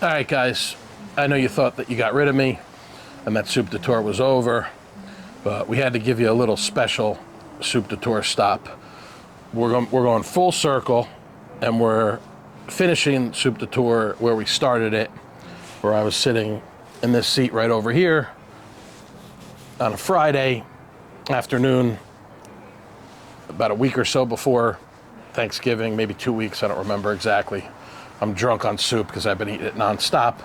All right, guys, I know you thought that you got rid of me and that Soupe de Tour was over, but we had to give you a little special Soupe de Tour stop. We're going full circle, and we're finishing Soupe de Tour where we started it, where I was sitting in this seat right over here on a Friday afternoon, about a week or so before Thanksgiving, maybe 2 weeks, I don't remember exactly. I'm drunk on soup because I've been eating it nonstop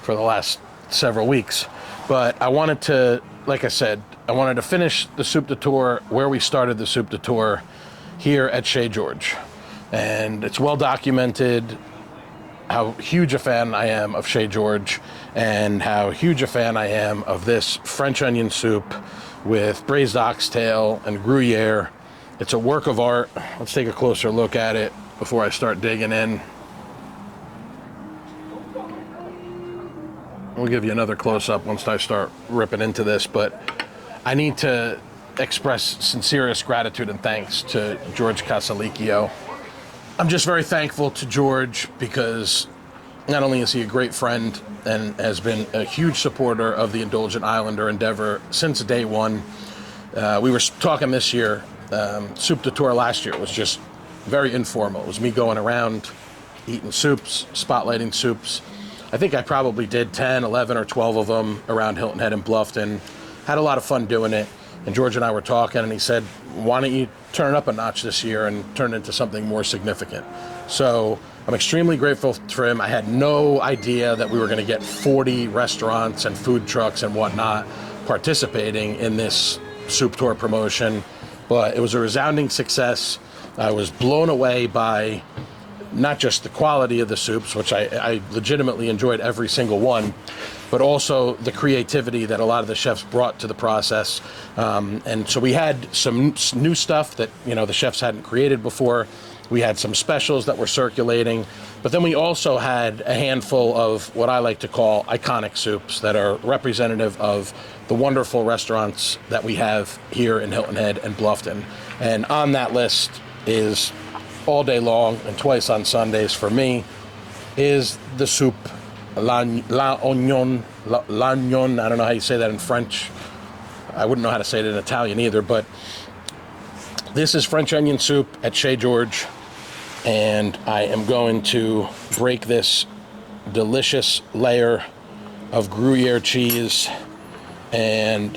for the last several weeks. But I wanted to, like I said, I wanted to finish the Soupe de Tour where we started the Soupe de Tour, here at Chez Georges. And it's well documented how huge a fan I am of Chez Georges and how huge a fan I am of this French onion soup with braised oxtail and Gruyere. It's a work of art. Let's take a closer look at it before I start digging in. We'll give you another close-up once I start ripping into this, but I need to express sincerest gratitude and thanks to George Casalicchio. I'm just very thankful to George because not only is he a great friend and has been a huge supporter of the Indulgent Islander endeavor since day one. We were talking this year, Soupe de Tour last year was just very informal. It was me going around eating soups, spotlighting soups. I think I probably did 10, 11, or 12 of them around Hilton Head and Bluffton. Had a lot of fun doing it. And George and I were talking, and he said, why don't you turn it up a notch this year and turn it into something more significant? So I'm extremely grateful for him. I had no idea that we were going to get 40 restaurants and food trucks and whatnot participating in this Soupe Tour promotion, but it was a resounding success. I was blown away by not just the quality of the soups, which I legitimately enjoyed every single one, but also the creativity that a lot of the chefs brought to the process. And so we had some new stuff that, you know, the chefs hadn't created before. We had some specials that were circulating, but then we also had a handful of what I like to call iconic soups that are representative of the wonderful restaurants that we have here in Hilton Head and Bluffton. And on that list is, all day long and twice on Sundays for me, is the soup l'oignon. I don't know how you say that in French. I wouldn't know how to say it in Italian either, but this is French onion soup at Chez Georges, and I am going to break this delicious layer of Gruyere cheese, and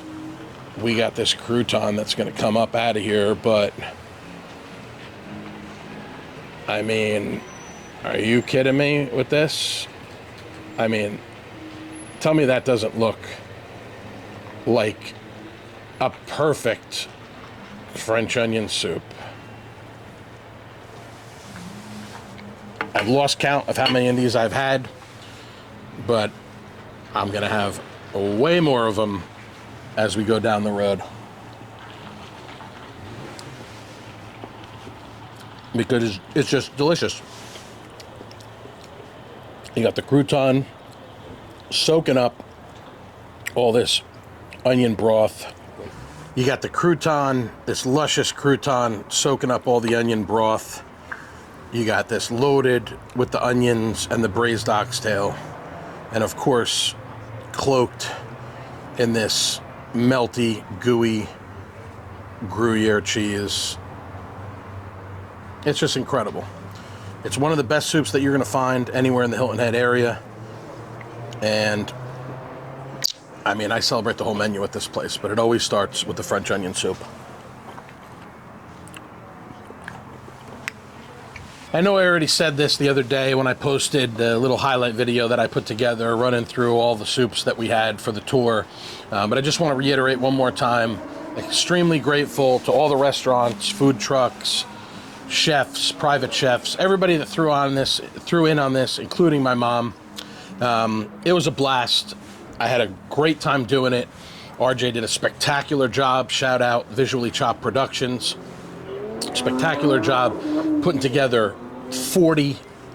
we got this crouton that's going to come up out of here, but I mean, are you kidding me with this? I mean, tell me that doesn't look like a perfect French onion soup. I've lost count of how many of these I've had, but I'm going to have way more of them as we go down the road, because it's just delicious. You got the crouton soaking up all this onion broth. You got the crouton, this luscious crouton soaking up all the onion broth. You got this loaded with the onions and the braised oxtail. And of course, cloaked in this melty, gooey Gruyere cheese. It's just incredible. It's one of the best soups that you're going to find anywhere in the Hilton Head area. And I mean, I celebrate the whole menu at this place, but it always starts with the French onion soup. I know I already said this the other day when I posted the little highlight video that I put together running through all the soups that we had for the tour, but I just want to reiterate one more time, extremely grateful to all the restaurants, food trucks, chefs, private chefs, everybody that threw in on this, including my mom. It was a blast. I had a great time doing it. RJ did a spectacular job. Shout out Visually Chopped Productions. Spectacular job putting together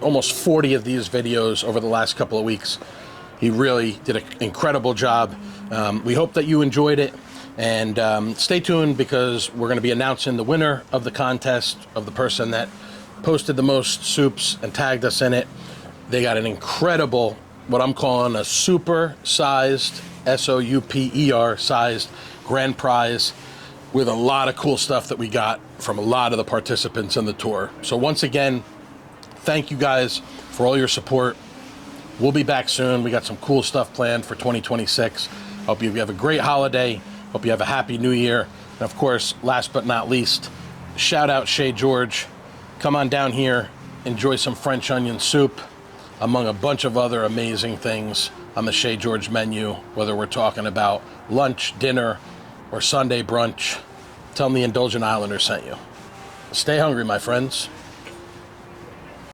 almost 40 of these videos over the last couple of weeks. He really did an incredible job. We hope that you enjoyed it. And stay tuned, because we're going to be announcing the winner of the contest, of the person that posted the most soups and tagged us in it. They got an incredible what I'm calling a super-sized, S-O-U-P-E-R sized grand prize with a lot of cool stuff that we got from a lot of the participants in the tour. So once again, thank you guys for all your support. We'll be back soon. We got some cool stuff planned for 2026. Hope you have a great holiday. Hope you have a happy new year. And of course, last but not least, shout out Chez Georges. Come on down here, enjoy some French onion soup, among a bunch of other amazing things on the Chez Georges menu, whether we're talking about lunch, dinner, or Sunday brunch. Tell them the Indulgent Islander sent you. Stay hungry, my friends.